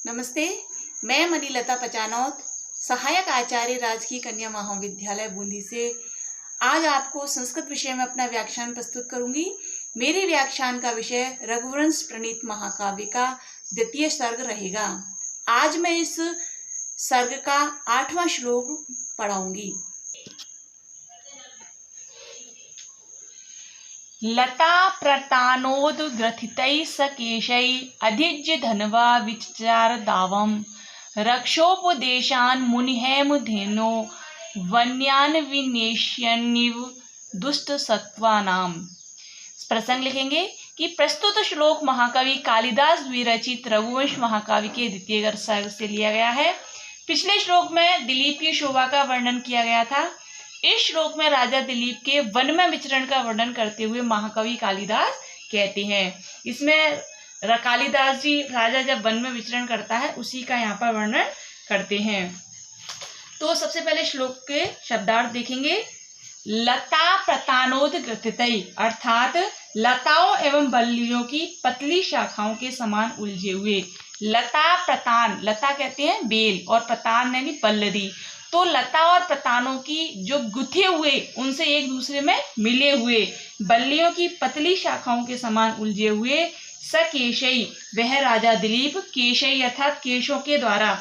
नमस्ते, मैं मनीलता पचानौत, सहायक आचार्य राजकीय कन्या महाविद्यालय बूंदी से आज आपको संस्कृत विषय में अपना व्याख्यान प्रस्तुत करूंगी। मेरे व्याख्यान का विषय रघुवंश प्रणीत महाकाव्य का द्वितीय सर्ग रहेगा। आज मैं इस सर्ग का 8वां श्लोक पढ़ाऊंगी। लता प्रतानोद्ग्रथितैः सकेशैः अधिज्य धन्वा विचचार दावम् रक्षोपदेशान् मुनिहेमधेनो वन्यान् विनेष्यन्निव दुष्टसत्त्वानाम्। प्रसंग लिखेंगे कि प्रस्तुत श्लोक महाकवि कालिदास विरचित रघुवंश महाकाव्य के द्वितीय सर्ग से लिया गया है। पिछले श्लोक में दिलीप की शोभा का वर्णन किया गया था। इस श्लोक में राजा दिलीप के वन में विचरण का वर्णन करते हुए महाकवि कालिदास कहते हैं। इसमें कालिदास जी राजा जब वन में विचरण करता है उसी का यहाँ पर वर्णन करते हैं। तो सबसे पहले श्लोक के शब्दार्थ देखेंगे। लता प्रतानोद्ग्रथितैः अर्थात लताओं एवं बल्लियों की पतली शाखाओं के समान उलझे हुए। लता प्रतान, लता कहते हैं बेल और प्रतान यानी पल्लरी। तो लता और प्रतानों की जो गुथे हुए उनसे एक दूसरे में मिले हुए बल्लियों की पतली शाखाओं के समान उलझे हुए सकेशई, वह राजा दिलीप केशई अर्थात केशों के द्वारा,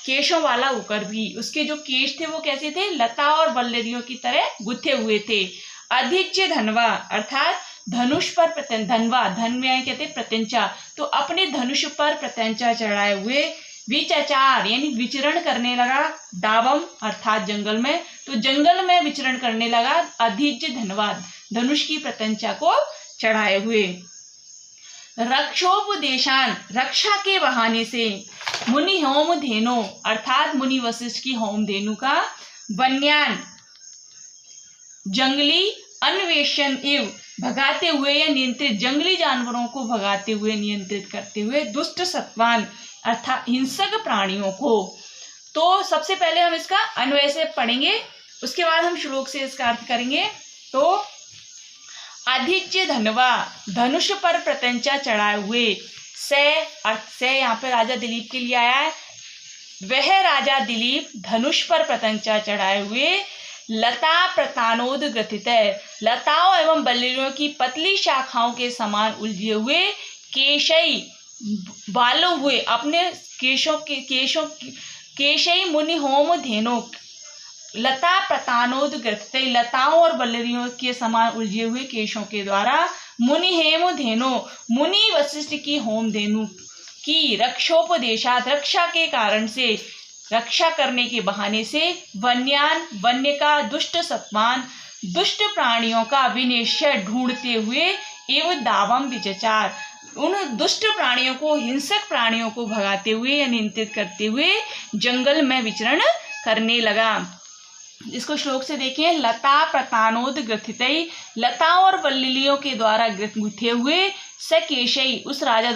केशों वाला होकर भी उसके जो केश थे वो कैसे थे, लता और बल्लरियों की तरह गुथे हुए थे। अधिज्य धनवा अर्थात धनुष पर धनवा, धन में कहते प्रत्यंचा, तो अपने धनुष पर प्रत्यंचा चढ़ाए हुए विचचार यानी विचरण करने लगा, दावम अर्थात जंगल में, तो जंगल में विचरण करने लगा। अधिज्य धनवाद धनुष की प्रत्यंचा को चढ़ाए हुए। रक्षोपदेशान रक्षा के बहाने से, मुनि होम धेनु अर्थात मुनि वशिष्ठ की होम धेनु का, वन्यान जंगली, अन्वेषण एवं भगाते हुए या नियंत्रित, जंगली जानवरों को भगाते हुए नियंत्रित करते हुए, दुष्ट सत्वान अर्थात हिंसक प्राणियों को। तो सबसे पहले हम इसका अन्वय से पढ़ेंगे, उसके बाद हम श्लोक से इसका अर्थ करेंगे। तो अधिज्य धनवा धनुष पर प्रत्यंचा चढ़ाए हुए, से अर्थ से यहाँ पे राजा दिलीप के लिए आया है। वह राजा दिलीप धनुष पर प्रत्यंचा चढ़ाए हुए, लता प्रतानोद्ग्रथित लताओं एवं बल्लियों की पतली शाखाओं के समान उलझे हुए, केशई बालों हुए अपने केशई मुनि होम धेनो, लता प्रतानोद्ग्रथित लताओं और बल्लरियों के समान उलझे हुए केशों के द्वारा, मुनि हेम धेनो मुनि वशिष्ठ की होम धेनु की, रक्षोपदेशात रक्षा के कारण से, रक्षा करने के बहाने से, वन्यान वन्य का, दुष्ट सत्वान दुष्ट प्राणियों का, विनेश्य ढूंढते हुए, एवं दावम विचचार उन दुष्ट प्राणियों को, हिंसक प्राणियों को भगाते हुए या नियंत्रित करते हुए जंगल में विचरण करने लगा। इसको श्लोक से देखें। लता प्रतानोद्ग्रथितैः लताओं और बल्लियों के द्वारा गुथे हुए, सकेशई उस राजा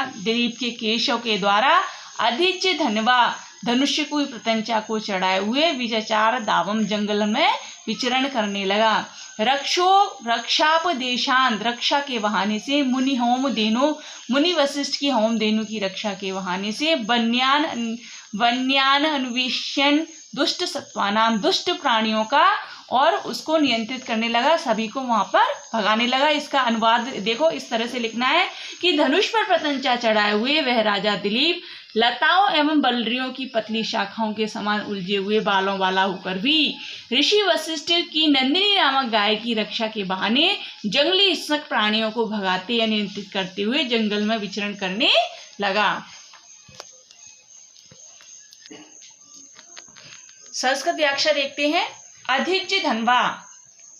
दिलीप के केशों के द्वारा, अधिज्य धनवा धनुष्य को प्रत्यंचा को चढ़ाए हुए, विचचार दावम जंगल में विचरण करने लगा। रक्षापदेशान रक्षा के बहाने से, मुनि होम धेनु मुनि वशिष्ठ की होम धेनु की रक्षा के बहाने से, वन्यान अन्वेष्यन दुष्ट सत्वानाम दुष्ट प्राणियों का, और उसको नियंत्रित करने लगा, सभी को वहां पर भगाने लगा। इसका अनुवाद देखो, इस तरह से लिखना है कि धनुष पर प्रत्यंचा चढ़ाए हुए वह राजा दिलीप लताओं एवं बल्लरियों की पतली शाखाओं के समान उलझे हुए बालों वाला होकर भी ऋषि वशिष्ठ की नंदिनी नामक गाय की रक्षा के बहाने जंगली हिंसक प्राणियों को भगाते या नियंत्रित करते हुए जंगल में विचरण करने लगा। संस्कृत व्याख्या देखते हैं। अधिज्य धनवा,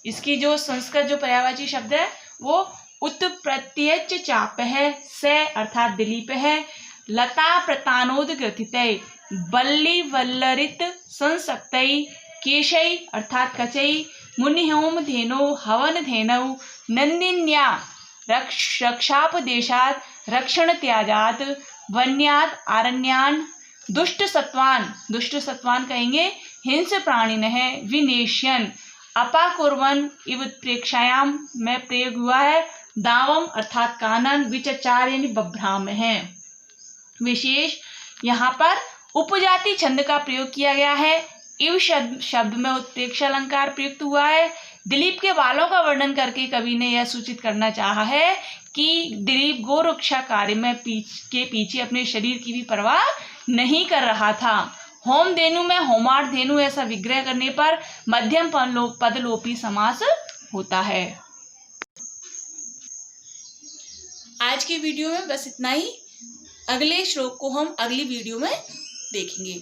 इसकी जो संस्कृत जो पर्यायवाची शब्द है वो उत्प्रत्यय चाप है, से अर्थात दिलीप है, लता प्रतानोद्ग्रथितैः बल्ली वल्लरित संसक्तैः केशई अर्थात कचई, मुनि होम धेनो हवन धेनौ नंदिन्या रक्षापदेशात रक्षण त्याजात, वन्यात आरण्यान दुष्ट सत्वान कहेंगे, हिंस प्राणिन है, विनेश्यन अपाकुर्वन इव प्रेक्षायाम में प्रयोग हुआ है, दावम अर्थात कानन, विचचार यानी बभ्राम है। विशेष यहाँ पर उपजाति छंद का प्रयोग किया गया है। इव शब्द में उत्प्रेक्षा अलंकार प्रयुक्त हुआ है। दिलीप के बालों का वर्णन करके कवि ने यह सूचित करना चाहा है कि दिलीप गौ रक्षा कार्य में पीछे अपने शरीर की भी परवाह नहीं कर रहा था। होम धेनु में होमार धेनु ऐसा विग्रह करने पर मध्यम पदलोपी समास होता है। आज के वीडियो में बस इतना ही। अगले श्लोक को हम अगली वीडियो में देखेंगे।